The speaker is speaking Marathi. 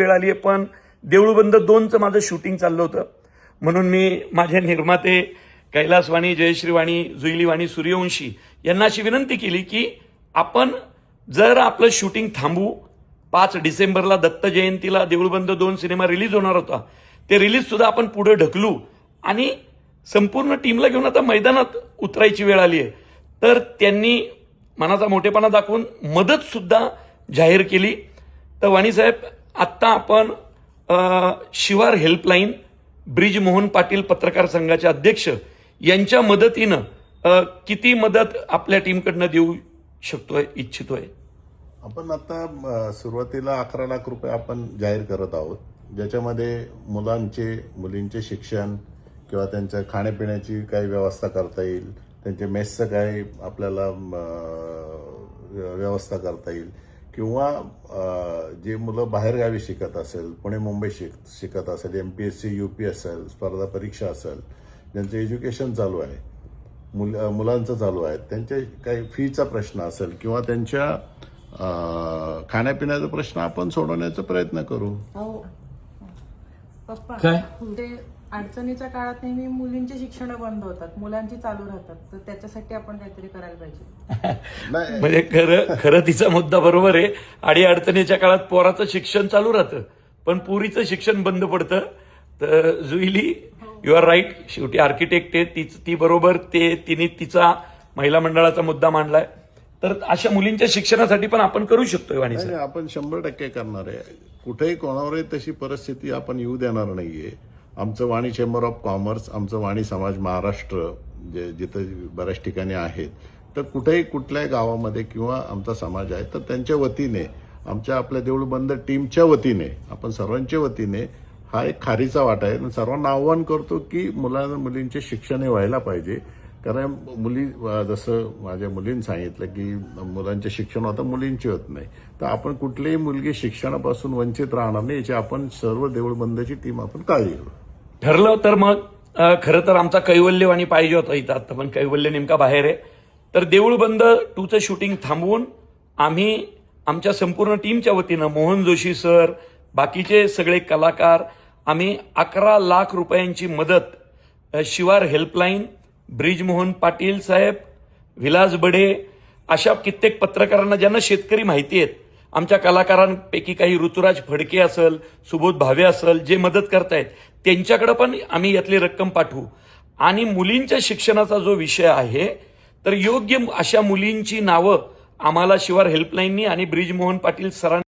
वेळ आली आहे, पण देऊळबंद 2चं माझं शूटिंग चाललं होतं. म्हणून मी माझे निर्माते कैलासवाणी, जयश्रीवाणी, जुईलीवाणी, सूर्यवंशी यांना अशी विनंती केली की आपण जर आपलं शूटिंग थांबू, 5 डिसेंबरला दत्त जयंतीला देऊळबंद 2 सिनेमा रिलीज होणार होता, ते रिलीज सुद्धा आपण पुढे ढकलू आणि संपूर्ण टीमला घेऊन आता मैदानात उतरायची वेळ आली आहे. तर त्यांनी मनाचा मोठेपणा दाखवून मदत सुद्धा जाहीर केली. तर वाणीसाहेब, आत्ता आपण शिवार हेल्पलाईन, ब्रिजमोहन पाटील पत्रकार संघाचे अध्यक्ष यांच्या मदतीनं किती मदत आपल्या टीमकडनं देऊ शकतोय, इच्छितोय? आपण आता सुरुवातीला 11 लाख रुपये आपण जाहीर करत आहोत, ज्याच्यामध्ये मुलींचे शिक्षण किंवा त्यांच्या खाण्यापिण्याची काही व्यवस्था करता येईल, त्यांचे मेसचं काही आपल्याला व्यवस्था करता येईल, किंवा जे मुलं बाहेरगावी शिकत असेल, पुणे मुंबई शिकत असेल, MPSC UP असेल, स्पर्धा परीक्षा असेल, ज्यांचं एज्युकेशन चालू आहे, मुलांचं चालू आहे, त्यांचे काही फीचा प्रश्न असेल किंवा त्यांच्या खाण्यापिण्याचा प्रश्न आपण सोडवण्याचा प्रयत्न करू. पप्पा, काय? ते अडचणीच्या काळात नेहमी मुलींची शिक्षण बंद होतात, मुलांची चालू राहतात, तर त्याच्यासाठी आपण काहीतरी करायला पाहिजे. म्हणजे खरं तिचा मुद्दा बरोबर आहे. अडचणीच्या काळात पोराचं शिक्षण चालू राहतं, पण पुरीचं शिक्षण बंद पडतं. तर जुईली, यू आर राईट. शेवटी आर्किटेक्ट आहे ती बरोबर, तिने तिचा महिला मंडळाचा मुद्दा मांडलाय. तर अशा मुलींच्या शिक्षणासाठी पण आपण करू शकतोय. वाणी नाही, आपण 100% करणार आहे. कुठेही कोणावरही तशी परिस्थिती आपण येऊ देणार नाहीये. आमचं वाणी चेंबर ऑफ कॉमर्स, आमचं वाणी समाज महाराष्ट्र, जिथं बऱ्याच ठिकाणी आहेत, तर कुठेही कुठल्याही गावामध्ये किंवा आमचा समाज आहे, तर त्यांच्या वतीने, आपल्या देऊळबंद टीमच्या वतीने, आपण सर्वांच्या वतीने हा एक खारीचा वाटा आहे. सर्वांना आव्हान करतो की मुलींचे शिक्षण हे व्हायला पाहिजे. कारण जसं माझ्या मुलींनी सांगितलं की मुलांचे शिक्षण होतं, मुलींचे होत नाही, तर आपण कुठलीही मुलगी शिक्षणापासून वंचित राहणार नाही, याची आपण सर्व देऊळबंदची टीम आपण काळजी घेऊ. ठरलं तर मग खरं तर आमचा कैवल्यवाणी पाहिजे होता इथं आता, पण कैवल्य नेमका बाहेर आहे. तर देऊळबंद 2चं शूटिंग थांबवून आम्ही आमच्या संपूर्ण टीमच्या वतीनं, मोहन जोशी सर, बाकीचे सगळे कलाकार, आम्ही 11 लाख रुपयांची मदत शिवार हेल्पलाईन, ब्रिजमोहन पाटील साहेब, विलास बडे, अशा कित्येक पत्रकारांना ज्यांना शेतकरी माहिती आहेत, आमच्या कलाकारांपैकी काही ऋतुराज फडके असेल, सुबोध भावे असेल, जे मदत करतायत, त्यांच्याकडे पण आम्ही यातली रक्कम पाठवू. आणि मुलींच्या शिक्षणाचा जो विषय आहे, तर योग्य अशा मुलींची नावं आम्हाला शिवार हेल्पलाईननी आणि ब्रिजमोहन पाटील सरांनी